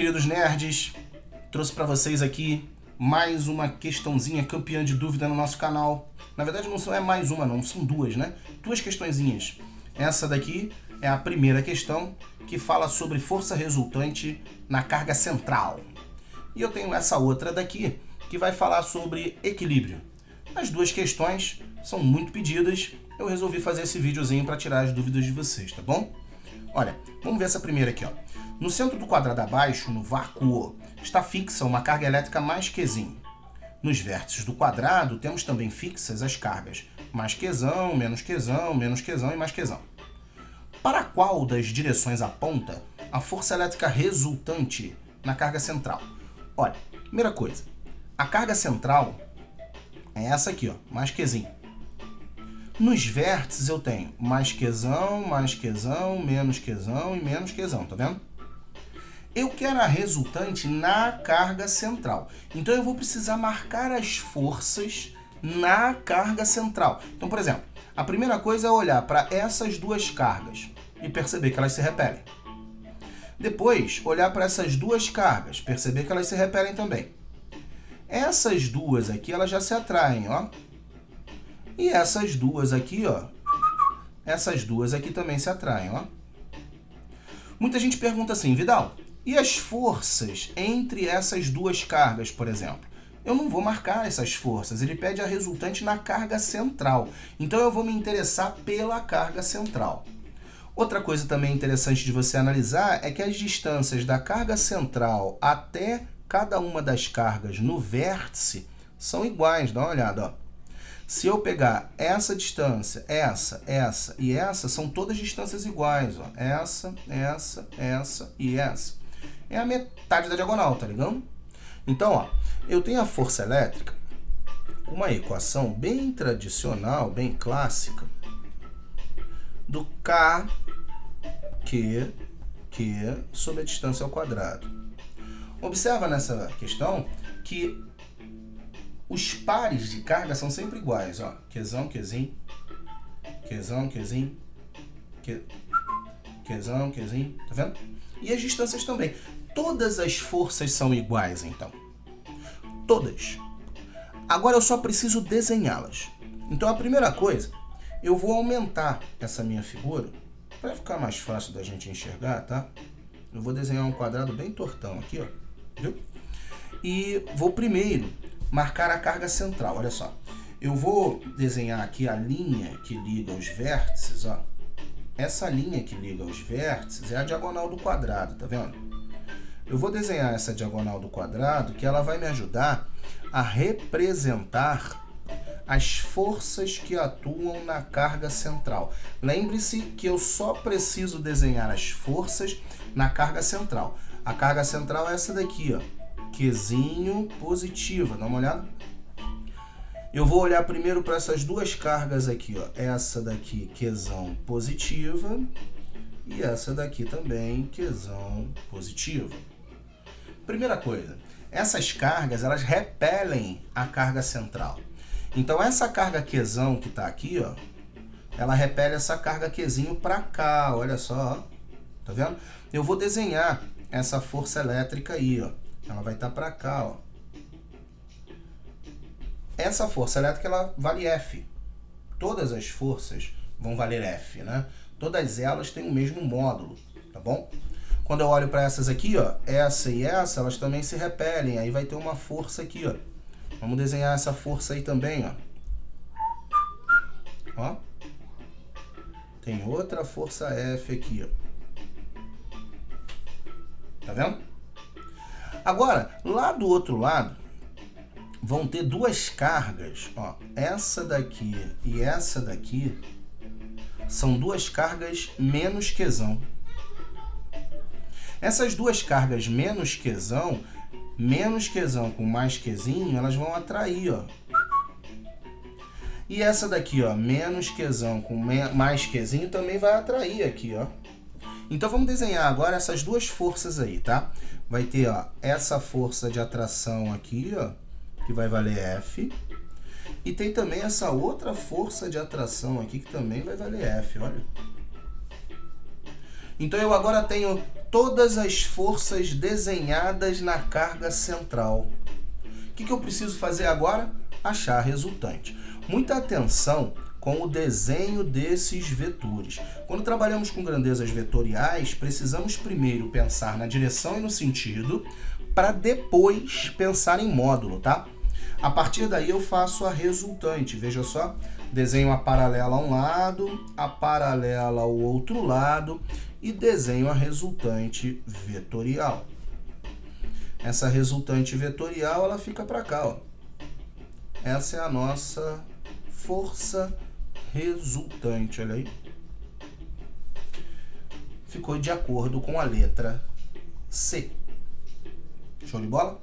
queridos nerds, trouxe para vocês aqui mais uma questãozinha campeã de dúvida no nosso canal. Na verdade não é mais uma não, são duas, né? Duas questõezinhas. Essa daqui é a primeira questão, que fala sobre força resultante na carga central. E eu tenho essa outra daqui, que vai falar sobre equilíbrio. As duas questões são muito pedidas, eu resolvi fazer esse videozinho para tirar as dúvidas de vocês, tá bom? Olha, vamos ver essa primeira aqui, ó. No centro do quadrado abaixo, no vácuo, está fixa uma carga elétrica mais Qzinho. Nos vértices do quadrado, temos também fixas as cargas mais Qzão, menos Qzão, menos Qzão e mais Qzão. Para qual das direções aponta a força elétrica resultante na carga central? Olha, primeira coisa, a carga central é essa aqui, ó, mais Qzinho. Nos vértices eu tenho mais Qzão, menos Qzão e menos Qzão, tá vendo? Eu quero a resultante na carga central. Então eu vou precisar marcar as forças na carga central. Então, por exemplo, a primeira coisa é olhar para essas duas cargas e perceber que elas se repelem. Depois, olhar para essas duas cargas, perceber que elas se repelem também. Essas duas aqui, elas já se atraem, ó. E essas duas aqui, ó, essas duas aqui também se atraem, ó. Muita gente pergunta assim, Vidal, e as forças entre essas duas cargas, por exemplo? Eu não vou marcar essas forças, ele pede a resultante na carga central. Então eu vou me interessar pela carga central. Outra coisa também interessante de você analisar é que as distâncias da carga central até cada uma das cargas no vértice são iguais, dá uma olhada, ó. Se eu pegar essa distância, essa e essa, são todas distâncias iguais, ó. Essa e essa. É a metade da diagonal, tá ligado? Então, ó, eu tenho a força elétrica, uma equação bem tradicional, bem clássica, do K, Q sobre a distância ao quadrado. Observa nessa questão que os pares de carga são sempre iguais, ó. Qzão, Qzinho, Qzão, Qzinho, Qzão, Qzinho, tá vendo? E as distâncias também. Todas as forças são iguais, então. Todas. Agora eu só preciso desenhá-las. Então a primeira coisa, eu vou aumentar essa minha figura para ficar mais fácil da gente enxergar, tá? Eu vou desenhar um quadrado bem tortão aqui, ó. Viu? E vou primeiro marcar a carga central, olha só. Eu vou desenhar aqui a linha que liga os vértices, ó. Essa linha que liga os vértices é a diagonal do quadrado, tá vendo? Eu vou desenhar essa diagonal do quadrado que ela vai me ajudar a representar as forças que atuam na carga central. Lembre-se que eu só preciso desenhar as forças na carga central. A carga central é essa daqui, ó. Qzinho positiva, dá uma olhada. Eu vou olhar primeiro para essas duas cargas aqui, ó. Essa daqui, Qzão positiva, e essa daqui também, Qzão positiva. Primeira coisa, essas cargas, elas repelem a carga central. Então essa carga Qzão que está aqui, ó, ela repele essa carga Qzinho para cá, olha só, ó. Tá vendo? Eu vou desenhar essa força elétrica aí, ó. Ela vai estar para cá, ó. Essa força elétrica, ela vale F. Todas as forças vão valer F, né? Todas elas têm o mesmo módulo, tá bom? Quando eu olho para essas aqui, ó, essa e essa, elas também se repelem. Aí vai ter uma força aqui, ó. Vamos desenhar essa força aí também, ó. Ó. Tem outra força F aqui, ó. Tá vendo? Agora, lá do outro lado, vão ter duas cargas, ó. Essa daqui e essa daqui são duas cargas menos Qzão. Essas duas cargas menos Qzão com mais Qzinho, elas vão atrair, ó. E essa daqui, ó, menos Qzão com mais Qzinho também vai atrair aqui, ó. Então vamos desenhar agora essas duas forças aí, tá? Vai ter, ó, essa força de atração aqui, ó, que vai valer F. E tem também essa outra força de atração aqui que também vai valer F, olha. Então eu agora tenho todas as forças desenhadas na carga central. O que eu preciso fazer agora? Achar a resultante. Muita atenção com o desenho desses vetores. Quando trabalhamos com grandezas vetoriais, precisamos primeiro pensar na direção e no sentido, para depois pensar em módulo, tá? A partir daí eu faço a resultante. Veja só, desenho a paralela a um lado, a paralela ao outro lado e desenho a resultante vetorial. Essa resultante vetorial, ela fica para cá, ó. Essa é a nossa força resultante, olha aí. Ficou de acordo com a letra C. Show de bola?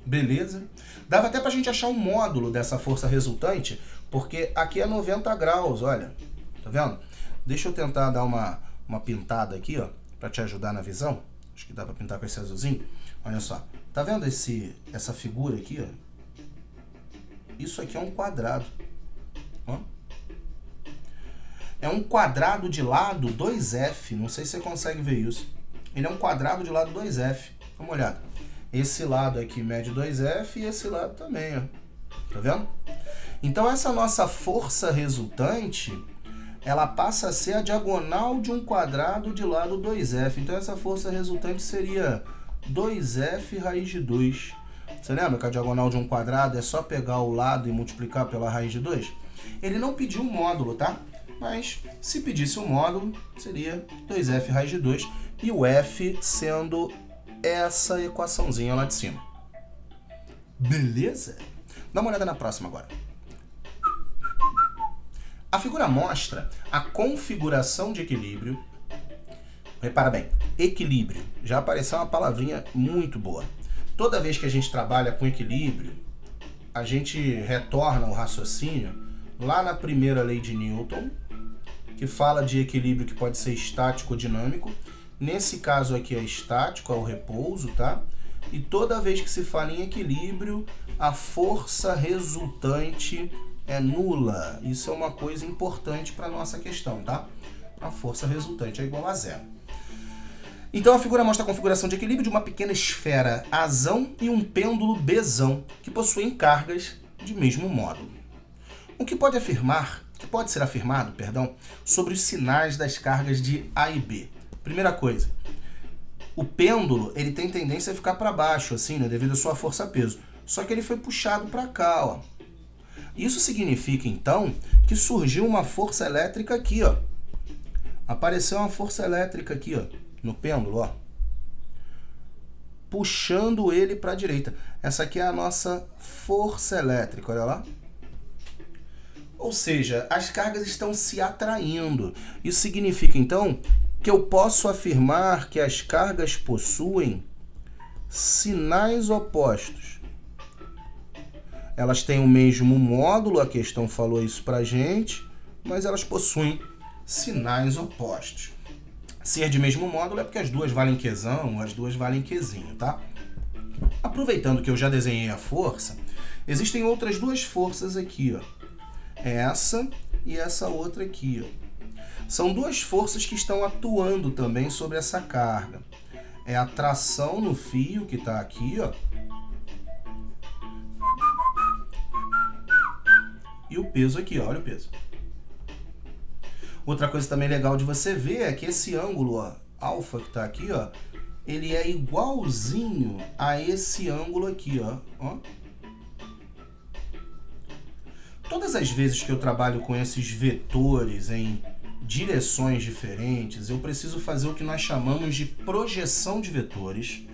Beleza? Dava até pra gente achar um módulo dessa força resultante, porque aqui é 90 graus, olha. Tá vendo? Deixa eu tentar dar uma pintada aqui, ó, pra te ajudar na visão. Acho que dá pra pintar com esse azulzinho. Olha só. Tá vendo essa figura aqui, ó? Isso aqui é um quadrado. Ó. É um quadrado de lado 2F. Não sei se você consegue ver isso. Ele é um quadrado de lado 2F. Dá uma olhada. Esse lado aqui mede 2F e esse lado também, ó. Tá vendo? Então essa nossa força resultante, ela passa a ser a diagonal de um quadrado de lado 2F. Então essa força resultante seria 2F raiz de 2. Você lembra que a diagonal de um quadrado é só pegar o lado e multiplicar pela raiz de 2? Ele não pediu um módulo, tá? Mas se pedisse um módulo, seria 2F raiz de 2 e o F sendo essa equaçãozinha lá de cima. Beleza? Dá uma olhada na próxima agora. A figura mostra a configuração de equilíbrio. Repara bem, equilíbrio. Já apareceu uma palavrinha muito boa. Toda vez que a gente trabalha com equilíbrio, a gente retorna o raciocínio lá na primeira lei de Newton, que fala de equilíbrio que pode ser estático ou dinâmico. Nesse caso aqui é estático, é o repouso, tá? E toda vez que se fala em equilíbrio, a força resultante é nula. Isso é uma coisa importante para a nossa questão, tá? A força resultante é igual a zero. Então a figura mostra a configuração de equilíbrio de uma pequena esfera Azão e um pêndulo Bzão, que possuem cargas de mesmo módulo. O que pode ser afirmado, sobre os sinais das cargas de A e B? Primeira coisa, o pêndulo ele tem tendência a ficar para baixo, assim, né, devido à sua força-peso. Só que ele foi puxado para cá, ó. Isso significa, então, que surgiu uma força elétrica aqui, ó. Apareceu uma força elétrica aqui, ó, no pêndulo, ó. Puxando ele para a direita. Essa aqui é a nossa força elétrica, olha lá. Ou seja, as cargas estão se atraindo. Isso significa, então, que eu posso afirmar que as cargas possuem sinais opostos. Elas têm o mesmo módulo, a questão falou isso pra gente, mas elas possuem sinais opostos. Ser de mesmo módulo é porque as duas valem Qzão, as duas valem Qzinho, tá? Aproveitando que eu já desenhei a força, existem outras duas forças aqui, ó. Essa e essa outra aqui, ó. São duas forças que estão atuando também sobre essa carga. É a tração no fio, que está aqui, ó. E o peso aqui, ó. Olha o peso. Outra coisa também legal de você ver é que esse ângulo, ó, alfa que está aqui, ó, ele é igualzinho a esse ângulo aqui, ó. Ó. Todas as vezes que eu trabalho com esses vetores em direções diferentes, eu preciso fazer o que nós chamamos de projeção de vetores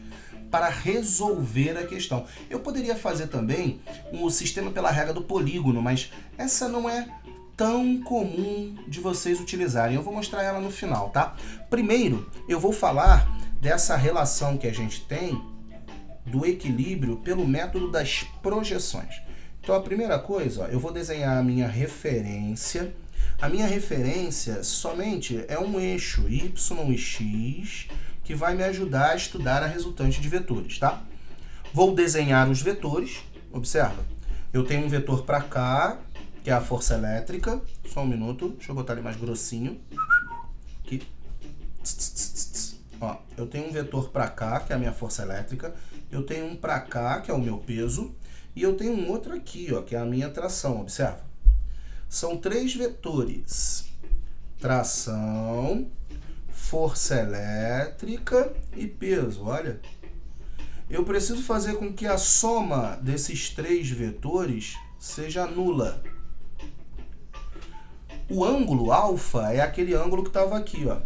para resolver a questão. Eu poderia fazer também um sistema pela regra do polígono, mas essa não é tão comum de vocês utilizarem. Eu vou mostrar ela no final, tá? Primeiro, eu vou falar dessa relação que a gente tem do equilíbrio pelo método das projeções. Então, a primeira coisa, ó, eu vou desenhar a minha referência. A minha referência somente é um eixo y e x que vai me ajudar a estudar a resultante de vetores, tá? Vou desenhar os vetores. Observa, eu tenho um vetor para cá, que é a força elétrica. Só um minuto, deixa eu botar ele mais grossinho. Aqui. Ó, eu tenho um vetor para cá, que é a minha força elétrica, eu tenho um para cá, que é o meu peso, e eu tenho um outro aqui, ó, que é a minha tração, observa. São 3 vetores: tração, força elétrica e peso, olha. Eu preciso fazer com que a soma desses 3 vetores seja nula. O ângulo alfa é aquele ângulo que estava aqui, ó.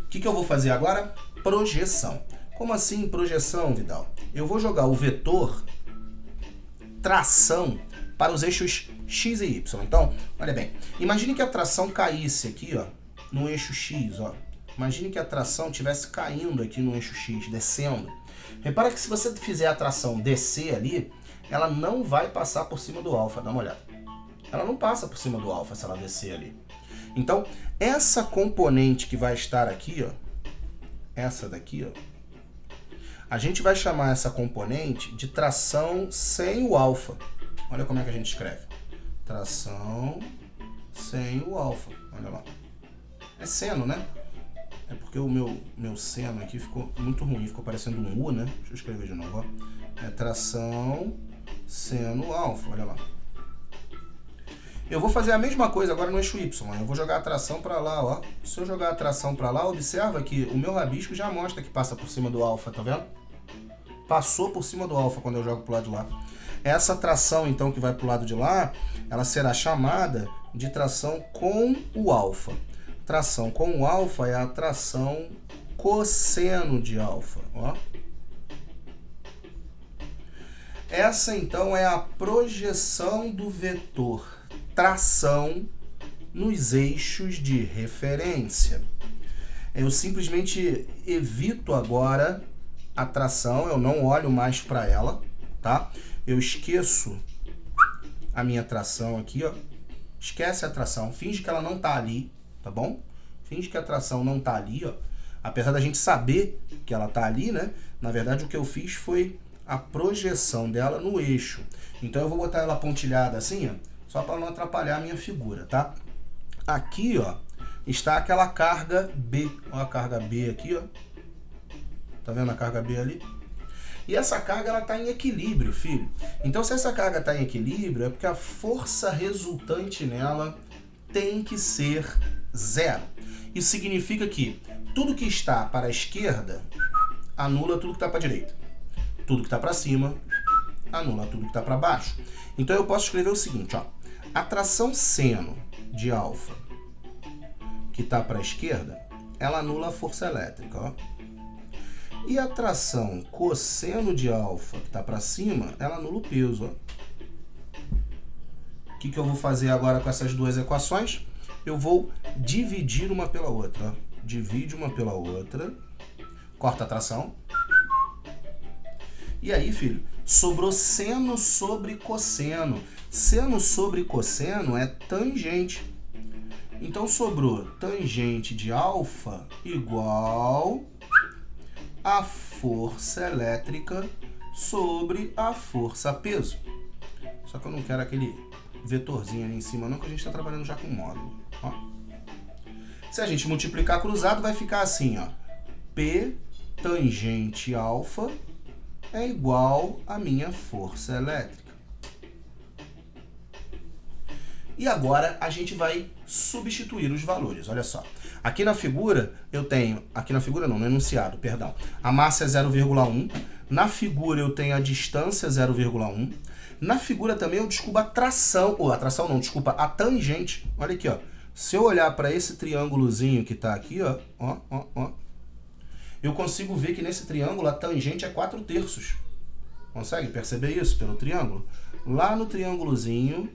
O que eu vou fazer agora? Projeção. Como assim projeção, Vidal? Eu vou jogar o vetor tração para os eixos x e y. Então, olha bem, imagine que a tração caísse aqui, ó, no eixo x, ó. Imagine que a tração estivesse caindo aqui no eixo x, descendo. Repara que se você fizer a tração descer ali, ela não vai passar por cima do alfa, dá uma olhada. Ela não passa por cima do alfa se ela descer ali. Então, essa componente que vai estar aqui, ó, essa daqui, ó, a gente vai chamar essa componente de tração sem o alfa. Olha como é que a gente escreve. Tração sem o alfa. Olha lá. É seno, né? É porque o meu seno aqui ficou muito ruim. Ficou parecendo um U, né? Deixa eu escrever de novo, ó. É tração seno alfa. Olha lá. Eu vou fazer a mesma coisa agora no eixo Y. Eu vou jogar a tração para lá, ó. Se eu jogar a tração para lá, observa que o meu rabisco já mostra que passa por cima do alfa, tá vendo? Passou por cima do alfa quando eu jogo pro lado de lá. Essa tração, então, que vai pro lado de lá, ela será chamada de tração com o alfa. Tração com o alfa é a tração cosseno de alfa, ó. Essa, então, é a projeção do vetor tração nos eixos de referência. Eu simplesmente evito agora a tração, eu não olho mais para ela, tá? Eu esqueço a minha tração aqui, ó. Esquece a tração, finge que ela não tá ali, tá bom? Finge que a tração não tá ali, ó. Apesar da gente saber que ela tá ali, né? Na verdade, o que eu fiz foi a projeção dela no eixo. Então eu vou botar ela pontilhada assim, ó, só para não atrapalhar a minha figura, tá? Aqui, ó, está aquela carga B. Ó a carga B aqui, ó. Tá vendo a carga B ali? E essa carga, ela tá em equilíbrio, filho. Então, se essa carga tá em equilíbrio, é porque a força resultante nela tem que ser zero. Isso significa que tudo que está para a esquerda anula tudo que está para a direita. Tudo que está para cima anula tudo que está para baixo. Então, eu posso escrever o seguinte, ó. A tração seno de alfa que está para a esquerda, ela anula a força elétrica, ó. E a tração cosseno de alfa que está para cima, ela anula o peso, ó. O que eu vou fazer agora com essas duas equações? Eu vou dividir uma pela outra, ó. Divide uma pela outra, corta a tração. E aí, filho, sobrou seno sobre cosseno. Seno sobre cosseno é tangente. Então, sobrou tangente de alfa igual a força elétrica sobre a força peso. Só que eu não quero aquele vetorzinho ali em cima, não, que a gente está trabalhando já com módulo. Ó. Se a gente multiplicar cruzado, vai ficar assim, ó. P tangente alfa é igual a minha força elétrica. E agora a gente vai substituir os valores. Olha só. Aqui na figura eu tenho... Aqui na figura não, no enunciado, perdão. A massa é 0,1. Na figura eu tenho a distância 0,1. Na figura também eu descubro a tração... Ou a tração não, desculpa, a tangente. Olha aqui, ó. Se eu olhar para esse triângulozinho que está aqui, ó, eu consigo ver que nesse triângulo a tangente é 4/3. Consegue perceber isso pelo triângulo? Lá no triângulozinho,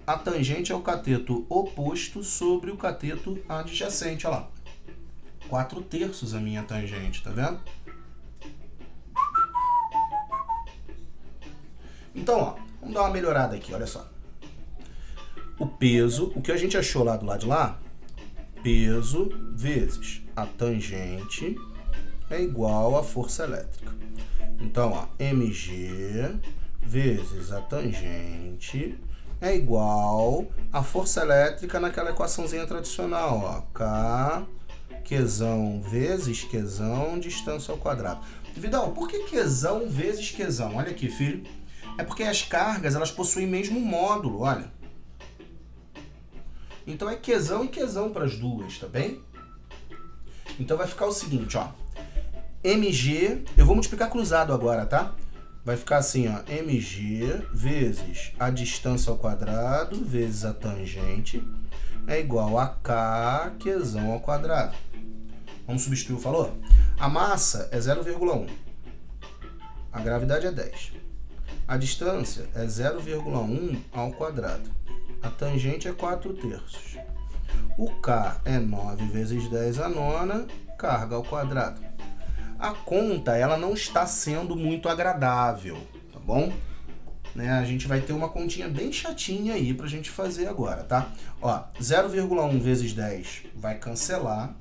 a tangente é o cateto oposto sobre o cateto adjacente, olha lá. 4/3 a minha tangente, tá vendo? Então, ó, vamos dar uma melhorada aqui, olha só. O peso, o que a gente achou lá do lado de lá, peso vezes a tangente é igual à força elétrica. Então, ó, mg vezes a tangente é igual à força elétrica naquela equaçãozinha tradicional, ó, K, Qzão vezes Qzão, distância ao quadrado. Vidal, por que Qzão vezes Qzão? Olha aqui, filho. É porque as cargas, elas possuem mesmo módulo, olha. Então é Qzão e Qzão para as duas, tá bem? Então vai ficar o seguinte, ó. mg, eu vou multiplicar cruzado agora, tá? Vai ficar assim, ó. mg vezes a distância ao quadrado vezes a tangente é igual a k Qzão ao quadrado. Vamos substituir o valor? A massa é 0,1. A gravidade é 10. A distância é 0,1 ao quadrado. A tangente é 4/3. O K é 9 vezes 10 a nona, carga ao quadrado. A conta, ela não está sendo muito agradável, tá bom? Né? A gente vai ter uma continha bem chatinha aí pra gente fazer agora, tá? Ó, 0,1 vezes 10 vai cancelar.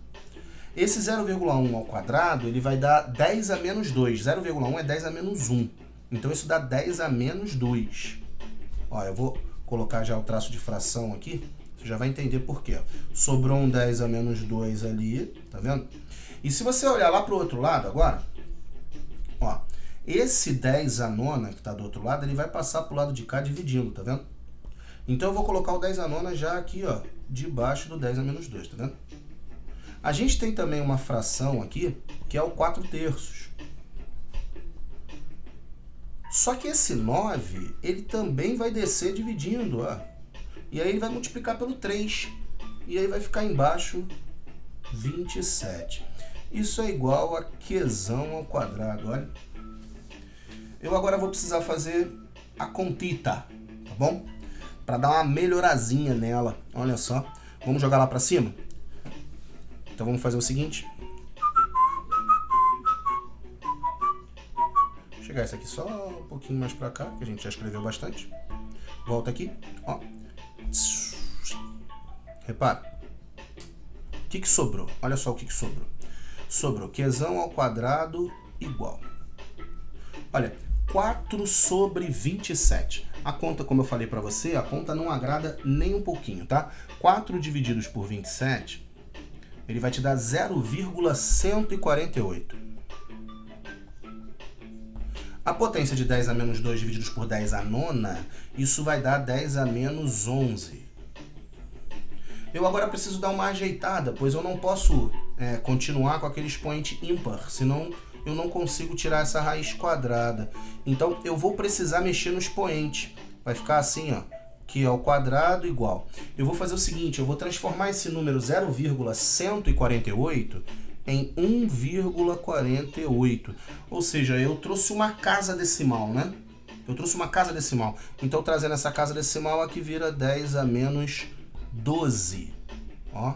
Esse 0,1 ao quadrado, ele vai dar 10 a menos 2. 0,1 é 10 a menos 1. Então, isso dá 10 a menos 2. Ó, eu vou colocar já o traço de fração aqui. Você já vai entender por quê. Sobrou um 10 a menos 2 ali, tá vendo? E se você olhar lá pro outro lado agora, ó, esse 10 a nona que tá do outro lado, ele vai passar pro lado de cá dividindo, tá vendo? Então, eu vou colocar o 10 a nona já aqui, ó, debaixo do 10 a menos 2, tá vendo? A gente tem também uma fração aqui, que é o 4/3. Só que esse 9, ele também vai descer dividindo, ó. E aí ele vai multiplicar pelo 3. E aí vai ficar embaixo 27. Isso é igual a Qzão ao quadrado, olha. Eu agora vou precisar fazer a contita, tá bom? Para dar uma melhorazinha nela, olha só. Vamos jogar lá para cima? Então vamos fazer o seguinte. Vou chegar isso aqui só um pouquinho mais para cá, que a gente já escreveu bastante. Volta aqui, ó. Repara. O que sobrou? Olha só o que sobrou. Sobrou Qzão ao quadrado igual. Olha, 4 sobre 27. A conta, como eu falei para você, a conta não agrada nem um pouquinho, tá? 4 divididos por 27... ele vai te dar 0,148. A potência de 10 a menos 2 divididos por 10 a nona, isso vai dar 10 a menos 11. Eu agora preciso dar uma ajeitada, pois eu não posso continuar com aquele expoente ímpar, senão eu não consigo tirar essa raiz quadrada. Então, eu vou precisar mexer no expoente. Vai ficar assim, ó. Que é o quadrado igual. Eu vou fazer o seguinte, eu vou transformar esse número 0,148 em 1,48. Ou seja, eu trouxe uma casa decimal, né? Eu trouxe uma casa decimal. Então, trazendo essa casa decimal aqui, vira 10 a menos 12. Ó.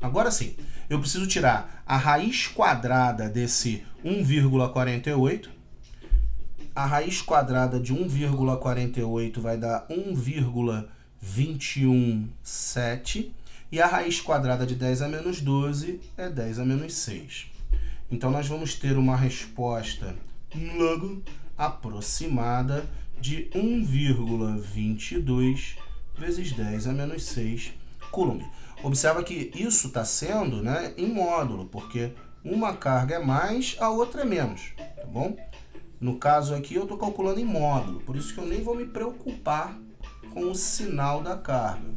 Agora sim, eu preciso tirar a raiz quadrada desse 1,48. A raiz quadrada de 1,48 vai dar 1,217. E a raiz quadrada de 10 a menos 12 é 10 a menos 6. Então, nós vamos ter uma resposta logo aproximada de 1,22 vezes 10 a menos 6 Coulomb. Observa que isso está sendo, né, em módulo, porque uma carga é mais, a outra é menos, tá bom? No caso aqui, eu estou calculando em módulo, por isso que eu nem vou me preocupar com o sinal da carga.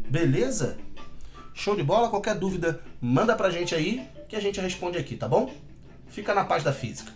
Beleza? Show de bola? Qualquer dúvida, manda pra gente aí, que a gente responde aqui, tá bom? Fica na paz da física.